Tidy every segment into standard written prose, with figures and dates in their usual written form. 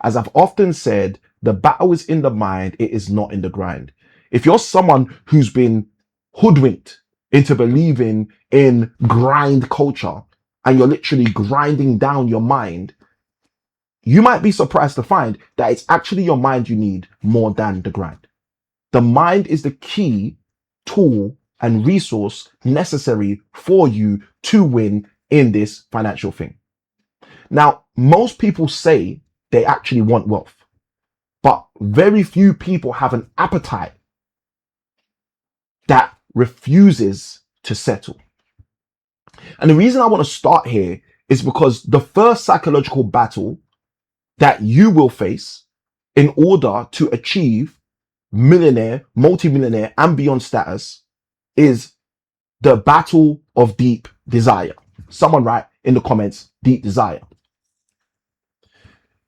As I've often said, the battle is in the mind, it is not in the grind. If you're someone who's been hoodwinked into believing in grind culture and you're literally grinding down your mind, you might be surprised to find that it's actually your mind you need more than the grind. The mind is the key tool and resource necessary for you to win in this financial thing. Now, most people say they actually want wealth, but very few people have an appetite that refuses to settle. And the reason I want to start here is because the first psychological battle that you will face in order to achieve millionaire, multimillionaire, and beyond status is the battle of deep desire. Someone write in the comments, deep desire.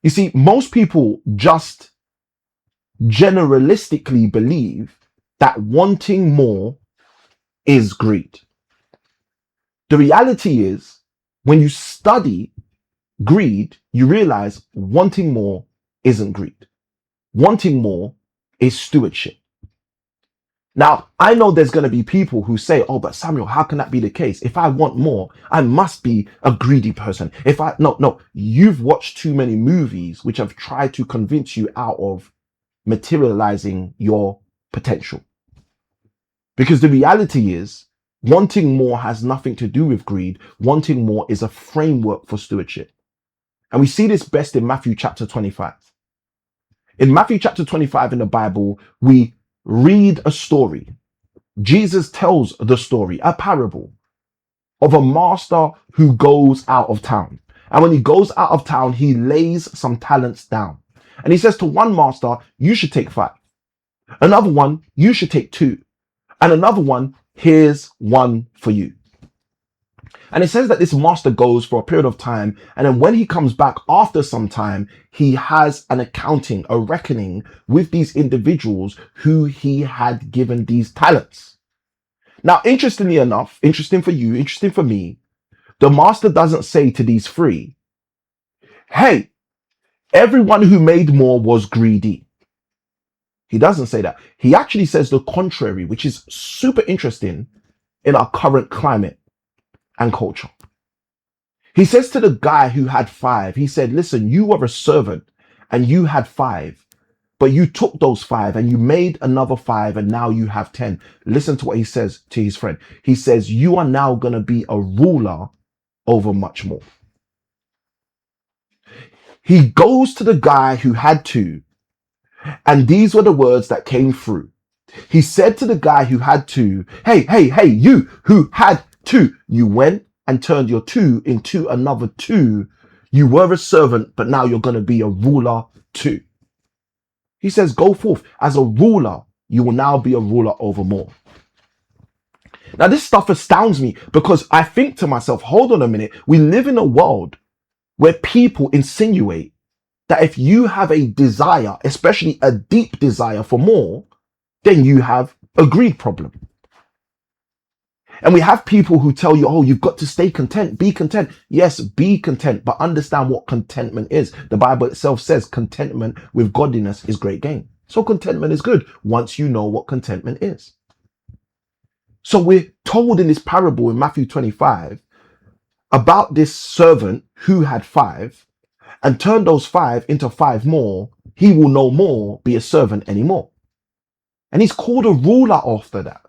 You see, most people just generalistically believe that wanting more is greed. The reality is, when you study greed, you realize wanting more isn't greed. Wanting more is stewardship. Now, I know there's going to be people who say, oh, but Samuel, how can that be the case? If I want more, I must be a greedy person. No, you've watched too many movies which have tried to convince you out of materializing your potential. Because the reality is, wanting more has nothing to do with greed. Wanting more is a framework for stewardship. And we see this best in Matthew chapter 25. In Matthew chapter 25 in the Bible, we read a story. Jesus tells the story, a parable of a master who goes out of town. And when he goes out of town, he lays some talents down. And he says to one master, you should take 5. Another one, you should take 2. And another one, here's 1 for you. And it says that this master goes for a period of time. And then when he comes back after some time, he has an accounting, a reckoning with these individuals who he had given these talents. Now, interestingly enough, interesting for you, interesting for me, the master doesn't say to these 3, hey, everyone who made more was greedy. He doesn't say that. He actually says the contrary, which is super interesting in our current climate and culture. He says to the guy who had 5, he said, listen, you were a servant and you had 5, but you took those 5 and you made another 5 and now you have 10. Listen to what he says to his friend. He says, you are now going to be a ruler over much more. He goes to the guy who had 2, and these were the words that came through. He said to the guy who had 2, hey, you who had 2, you went and turned your 2 into another 2. You were a servant, but now you're going to be a ruler too. He says, go forth as a ruler. You will now be a ruler over more. Now, this stuff astounds me because I think to myself, hold on a minute. We live in a world where people insinuate that if you have a desire, especially a deep desire for more, then you have a greed problem. And we have people who tell you, oh, you've got to stay content, be content. Yes, be content, but understand what contentment is. The Bible itself says contentment with godliness is great gain. So contentment is good once you know what contentment is. So we're told in this parable in Matthew 25 about this servant who had 5 and turned those 5 into 5 more. He will no more be a servant anymore. And he's called a ruler after that.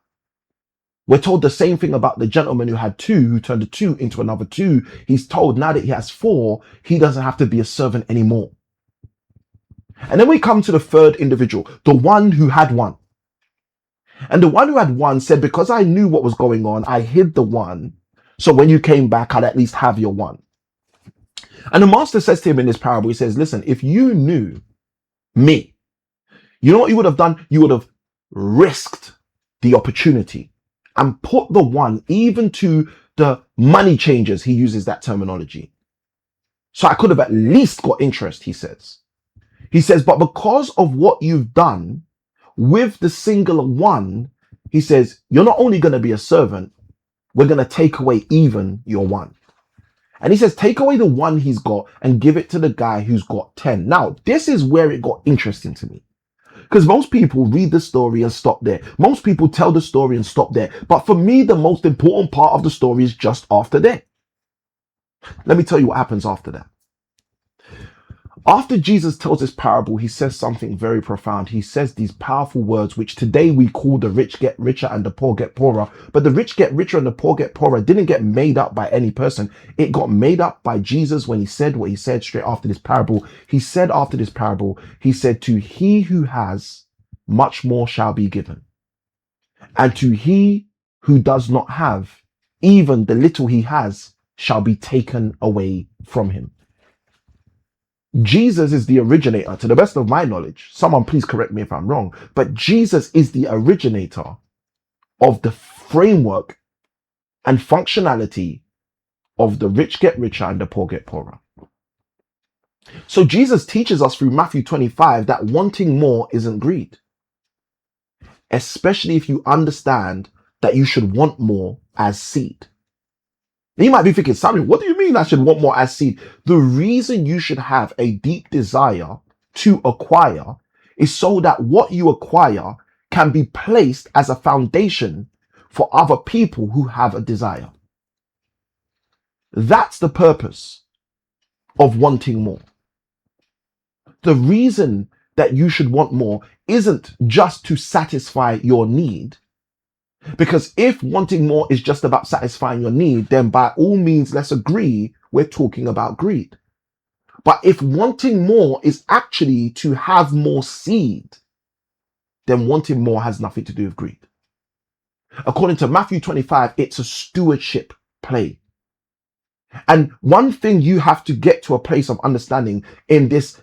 We're told the same thing about the gentleman who had 2, who turned the 2 into another 2. He's told now that he has 4, he doesn't have to be a servant anymore. And then we come to the third individual, the one who had 1. And the one who had 1 said, because I knew what was going on, I hid the 1. So when you came back, I'd at least have your 1. And the master says to him in this parable, he says, listen, if you knew me, you know what you would have done? You would have risked the opportunity and put the 1 even to the money changers. He uses that terminology. So I could have at least got interest, he says. He says, but because of what you've done with the singular 1, he says, you're not only going to be a servant, we're going to take away even your 1. And he says, take away the one he's got and give it to the guy who's got 10. Now, this is where it got interesting to me. Because most people read the story and stop there. Most people tell the story and stop there. But for me, the most important part of the story is just after that. Let me tell you what happens after that. After Jesus tells this parable, he says something very profound. He says these powerful words, which today we call the rich get richer and the poor get poorer. But the rich get richer and the poor get poorer didn't get made up by any person. It got made up by Jesus when he said what he said straight after this parable. He said after this parable, he said, to he who has, much more shall be given. And to he who does not have, even the little he has shall be taken away from him. Jesus is the originator, to the best of my knowledge. Someone please correct me if I'm wrong, but Jesus is the originator of the framework and functionality of the rich get richer and the poor get poorer. So Jesus teaches us through Matthew 25 that wanting more isn't greed, especially if you understand that you should want more as seed. You might be thinking, Samuel, what do you mean I should want more as seed? The reason you should have a deep desire to acquire is so that what you acquire can be placed as a foundation for other people who have a desire. That's the purpose of wanting more. The reason that you should want more isn't just to satisfy your need. Because if wanting more is just about satisfying your need, then by all means, let's agree we're talking about greed. But if wanting more is actually to have more seed, then wanting more has nothing to do with greed. According to Matthew 25, it's a stewardship play. And one thing you have to get to a place of understanding in this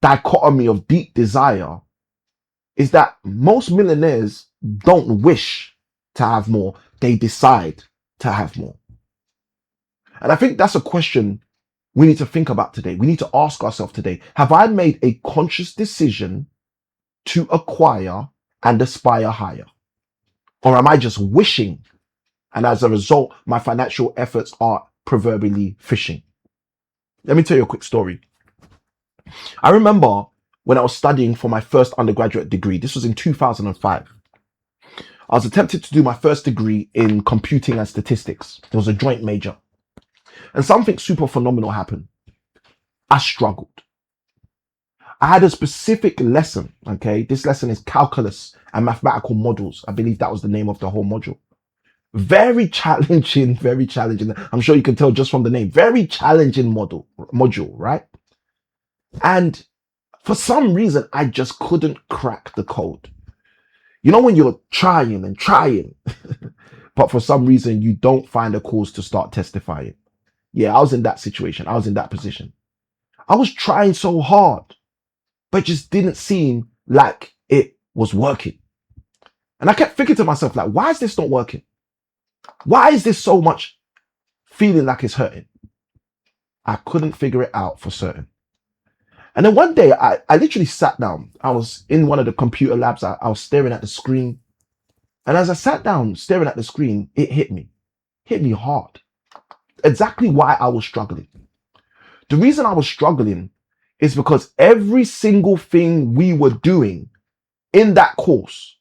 dichotomy of deep desire is that most millionaires don't wish to have more, they decide to have more. And I think that's a question we need to think about today. We need to ask ourselves today, have I made a conscious decision to acquire and aspire higher? Or am I just wishing, and as a result, my financial efforts are proverbially fishing? Let me tell you a quick story. I remember when I was studying for my first undergraduate degree. This was in 2005. I was attempting to do my first degree in computing and statistics. It was a joint major. And something super phenomenal happened. I struggled. I had a specific lesson, okay? This lesson is calculus and mathematical models. I believe that was the name of the whole module. Very challenging, very challenging. I'm sure you can tell just from the name. Very challenging module, right? And for some reason, I just couldn't crack the code. You know when you're trying and trying, but for some reason you don't find a cause to start testifying. Yeah, I was in that situation. I was in that position. I was trying so hard, but it just didn't seem like it was working. And I kept thinking to myself, like, why is this not working? Why is this so much feeling like it's hurting? I couldn't figure it out for certain. And then one day I literally sat down. I was in one of the computer labs. I was staring at the screen. And as I sat down staring at the screen, it hit me hard. Exactly why I was struggling. The reason I was struggling is because every single thing we were doing in that course,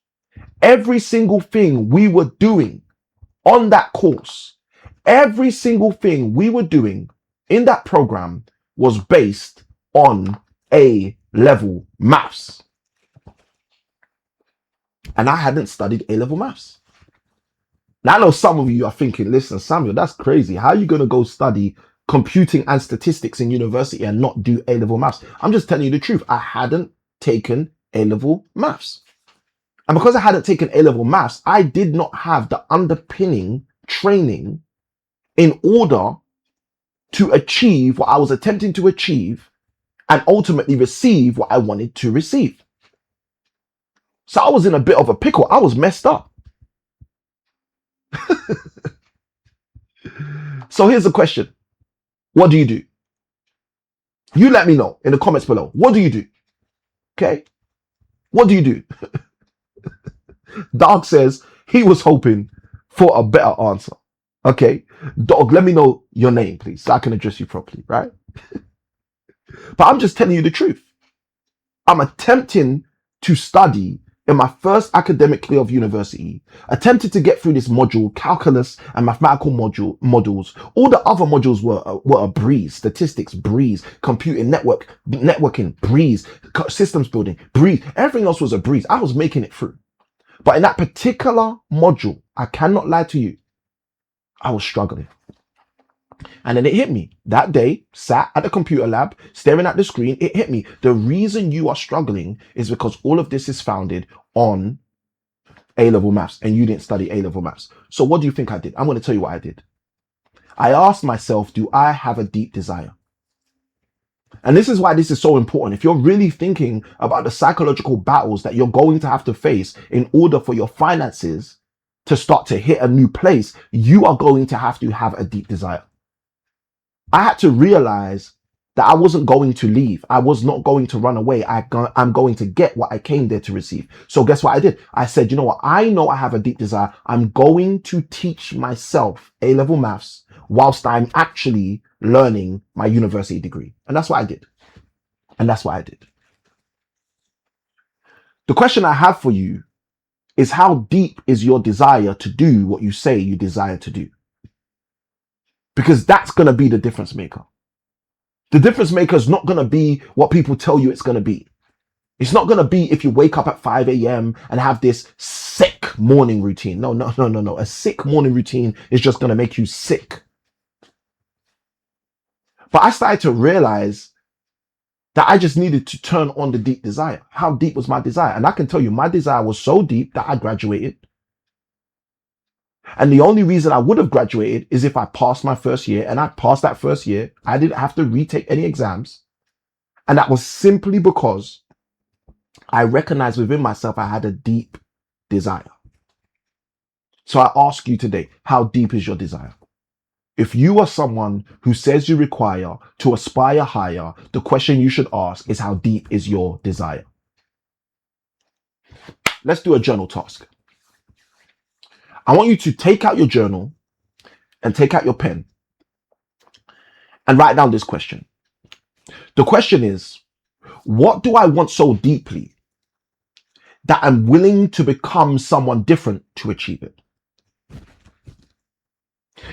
every single thing we were doing on that course, every single thing we were doing in that program was based on A-level maths. And I hadn't studied A-level maths. Now I know some of you are thinking, listen, Samuel, that's crazy. How are you going to go study computing and statistics in university and not do A-level maths? I'm just telling you the truth. I hadn't taken A-level maths. And because I hadn't taken A-level maths, I did not have the underpinning training in order to achieve what I was attempting to achieve and ultimately receive what I wanted to receive. So I was in a bit of a pickle. I was messed up. So here's the question. What do you do? You let me know in the comments below. What do you do? Okay? What do you do? Dark says he was hoping for a better answer. Okay, dog, let me know your name, please, so I can address you properly, right? But I'm just telling you the truth. I'm attempting to study in my first academic year of university, attempted to get through this module, calculus and mathematical modules. All the other modules were a breeze. Statistics, breeze. Computing, networking, breeze. Systems building, breeze. Everything else was a breeze. I was making it through. But in that particular module, I cannot lie to you, I was struggling. And then it hit me that day, sat at the computer lab, staring at the screen. It hit me. The reason you are struggling is because all of this is founded on A-level maths and you didn't study A-level maths. So what do you think I did? I'm going to tell you what I did. I asked myself, do I have a deep desire? And this is why this is so important. If you're really thinking about the psychological battles that you're going to have to face in order for your finances to start to hit a new place, you are going to have a deep desire. I had to realize that I wasn't going to leave. I was not going to run away. I'm going to get what I came there to receive. So guess what I did? I said, you know what? I know I have a deep desire. I'm going to teach myself A-level maths whilst I'm actually learning my university degree. And that's what I did. And that's what I did. The question I have for you is, how deep is your desire to do what you say you desire to do? Because that's going to be the difference maker. The difference maker is not going to be what people tell you it's going to be. It's not going to be if you wake up at 5 a.m. and have this sick morning routine. No. A sick morning routine is just going to make you sick. But I started to realize that I just needed to turn on the deep desire. How deep was my desire? And I can tell you, my desire was so deep that I graduated. And the only reason I would have graduated is if I passed my first year, and I passed that first year. I didn't have to retake any exams. And that was simply because I recognized within myself I had a deep desire. So I ask you today, how deep is your desire? If you are someone who says you require to aspire higher, the question you should ask is, how deep is your desire? Let's do a journal task. I want you to take out your journal and take out your pen and write down this question. The question is, what do I want so deeply that I'm willing to become someone different to achieve it?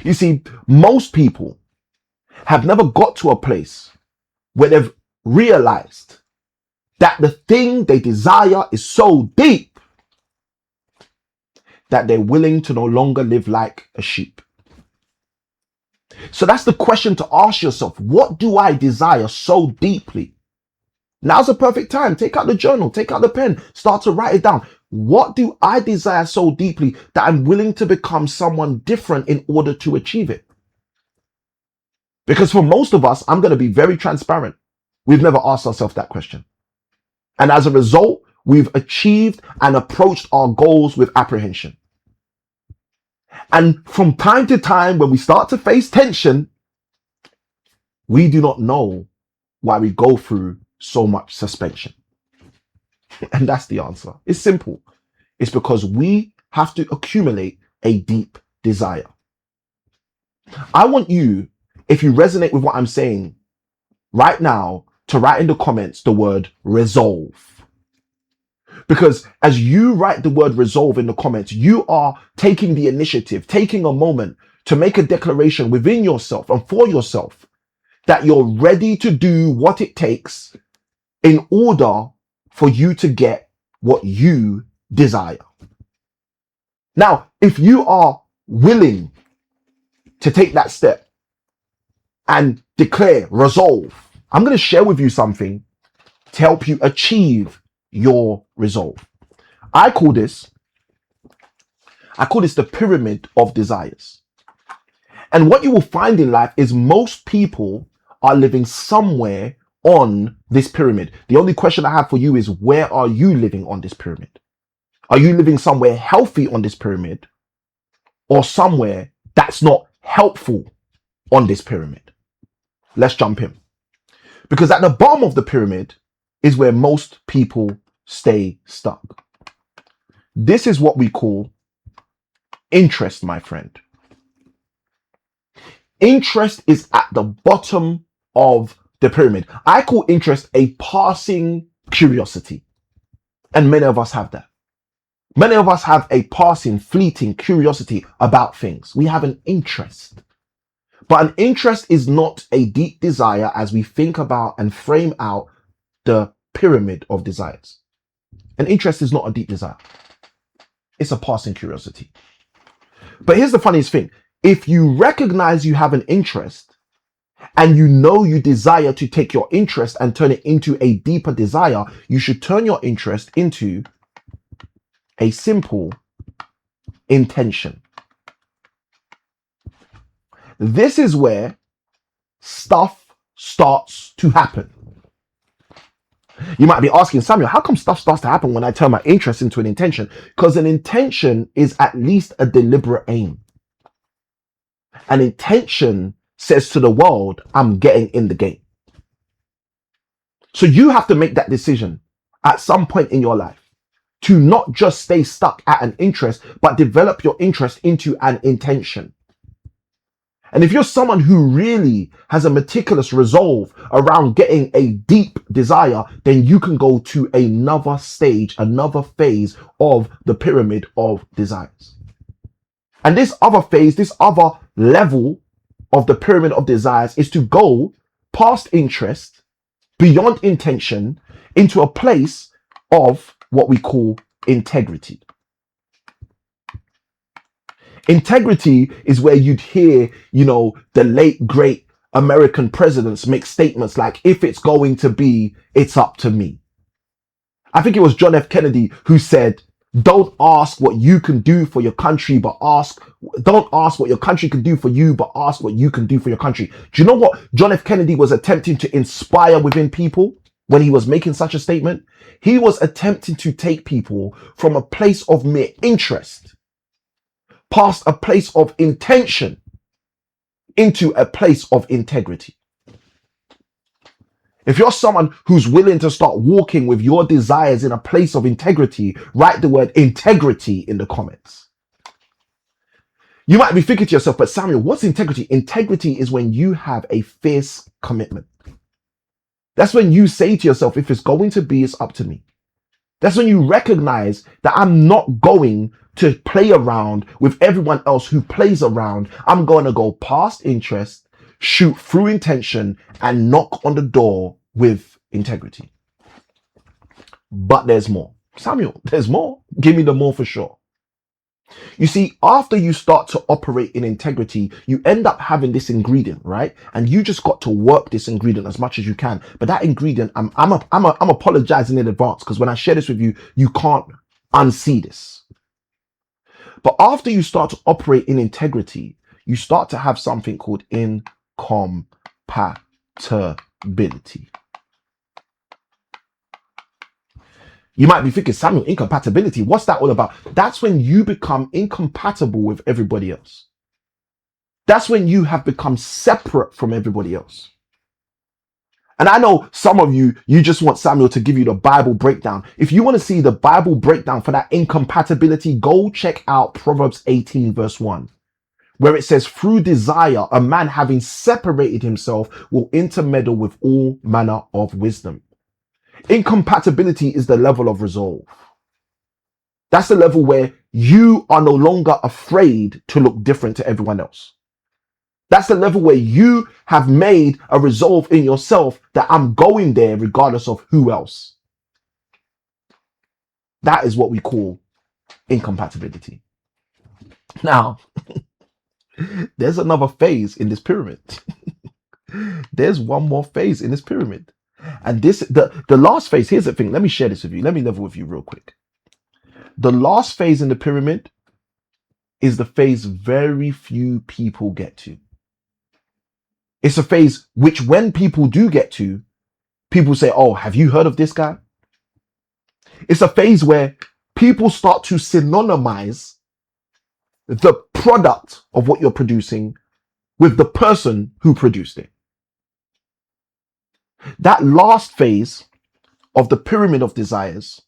You see, most people have never got to a place where they've realized that the thing they desire is so deep that they're willing to no longer live like a sheep. So that's the question to ask yourself. What do I desire so deeply? Now's the perfect time. Take out the journal, take out the pen, start to write it down. What do I desire so deeply that I'm willing to become someone different in order to achieve it? Because for most of us, I'm going to be very transparent. We've never asked ourselves that question. And as a result, we've achieved and approached our goals with apprehension. And from time to time, when we start to face tension, we do not know why we go through so much suspension. And that's the answer. It's simple. It's because we have to accumulate a deep desire. I want you, if you resonate with what I'm saying right now, to write in the comments the word resolve. Because as you write the word resolve in the comments, you are taking the initiative, taking a moment to make a declaration within yourself and for yourself that you're ready to do what it takes in order for you to get what you desire. Now, if you are willing to take that step and declare resolve, I'm going to share with you something to help you achieve your resolve. I call this the pyramid of desires. And what you will find in life is most people are living somewhere on this pyramid. The only question I have for you is, where are you living on this pyramid? Are you living somewhere healthy on this pyramid, or somewhere that's not helpful on this pyramid? Let's jump in. Because at the bottom of the pyramid is where most people stay stuck. This is what we call interest, my friend. Interest is at the bottom of the pyramid. I call interest a passing curiosity. And many of us have that. Many of us have a passing, fleeting curiosity about things. We have an interest. But an interest is not a deep desire as we think about and frame out the pyramid of desires. An interest is not a deep desire. It's a passing curiosity. But here's the funniest thing. If you recognize you have an interest and you know you desire to take your interest and turn it into a deeper desire, you should turn your interest into a simple intention. This is where stuff starts to happen. You might be asking, Samuel, how come stuff starts to happen when I turn my interest into an intention? Because an intention is at least a deliberate aim. An intention says to the world, I'm getting in the game. So you have to make that decision at some point in your life to not just stay stuck at an interest, but develop your interest into an intention. And if you're someone who really has a meticulous resolve around getting a deep desire, then you can go to another stage, another phase of the pyramid of desires. And this other phase, this other level of the pyramid of desires is to go past interest, beyond intention, into a place of what we call integrity. Integrity is where you'd hear, the late great American presidents make statements like, if it's going to be, it's up to me. I think it was John F. Kennedy who said, don't ask what you can do for your country, don't ask what your country can do for you, but ask what you can do for your country. Do you know what John F. Kennedy was attempting to inspire within people when he was making such a statement? He was attempting to take people from a place of mere interest past a place of intention into a place of integrity. If you're someone who's willing to start walking with your desires in a place of integrity, write the word integrity in the comments. You might be thinking to yourself, but Samuel, what's integrity? Integrity is when you have a fierce commitment. That's when you say to yourself, if it's going to be, it's up to me. That's when you recognize that I'm not going to play around with everyone else who plays around. I'm going to go past interest, shoot through intention, and knock on the door with integrity. But there's more. Samuel, there's more. Give me the more for sure. You see, after you start to operate in integrity, you end up having this ingredient, right? And you just got to work this ingredient as much as you can. But that ingredient, I'm apologizing in advance, because when I share this with you, you can't unsee this. But after you start to operate in integrity, you start to have something called incompatibility. You might be thinking, Samuel, incompatibility, what's that all about? That's when you become incompatible with everybody else. That's when you have become separate from everybody else. And I know some of you just want Samuel to give you the Bible breakdown. If you want to see the Bible breakdown for that incompatibility, go check out Proverbs 18 verse 1, where it says, through desire, a man having separated himself will intermeddle with all manner of wisdom. Incompatibility is the level of resolve. That's the level where you are no longer afraid to look different to everyone else. That's the level where you have made a resolve in yourself that I'm going there regardless of who else. That is what we call incompatibility. Now, there's another phase in this pyramid. There's one more phase in this pyramid. And the last phase, here's the thing. Let me share this with you. Let me level with you real quick. The last phase in the pyramid is the phase very few people get to. It's a phase which when people do get to, people say, oh, have you heard of this guy? It's a phase where people start to synonymize the product of what you're producing with the person who produced it. That last phase of the pyramid of desires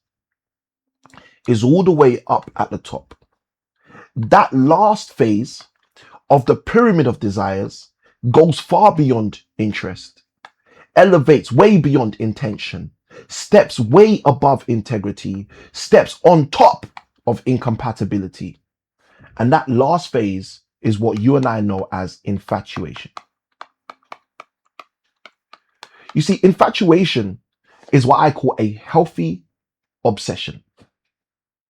is all the way up at the top. That last phase of the pyramid of desires goes far beyond interest, elevates way beyond intention, steps way above integrity, steps on top of incompatibility. And that last phase is what you and I know as infatuation. You see, infatuation is what I call a healthy obsession.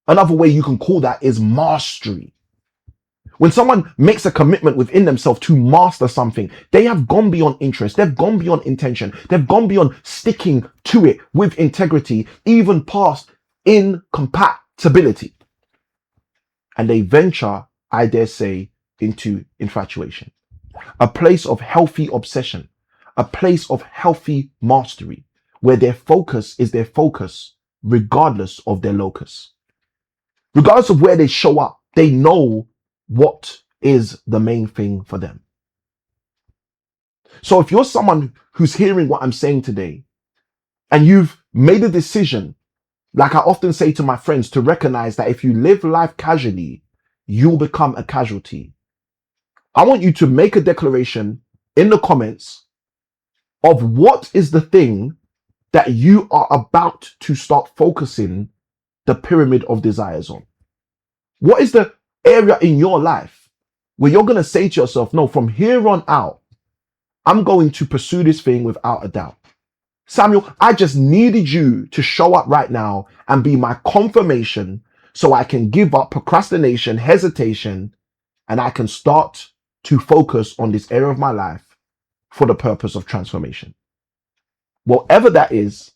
Another way you can call that is mastery. When someone makes a commitment within themselves to master something, they have gone beyond interest, they've gone beyond intention, they've gone beyond sticking to it with integrity, even past incompatibility. And they venture, I dare say, into infatuation, a place of healthy obsession, a place of healthy mastery, where their focus is their focus, regardless of their locus. Regardless of where they show up, they know what is the main thing for them. So if you're someone who's hearing what I'm saying today, and you've made a decision, like I often say to my friends, to recognize that if you live life casually, you'll become a casualty. I want you to make a declaration in the comments of what is the thing that you are about to start focusing the pyramid of desires on. What is the area in your life where you're going to say to yourself, no, from here on out, I'm going to pursue this thing without a doubt. Samuel, I just needed you to show up right now and be my confirmation so I can give up procrastination, hesitation, and I can start to focus on this area of my life for the purpose of transformation. Whatever that is,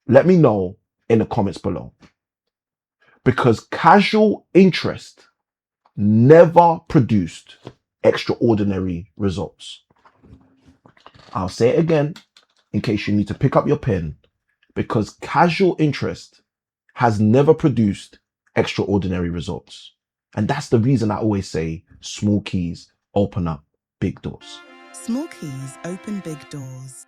let me know in the comments below. Because casual interest never produced extraordinary results. I'll say it again in case you need to pick up your pen, because casual interest has never produced extraordinary results. And that's the reason I always say small keys open up big doors. Small keys open big doors.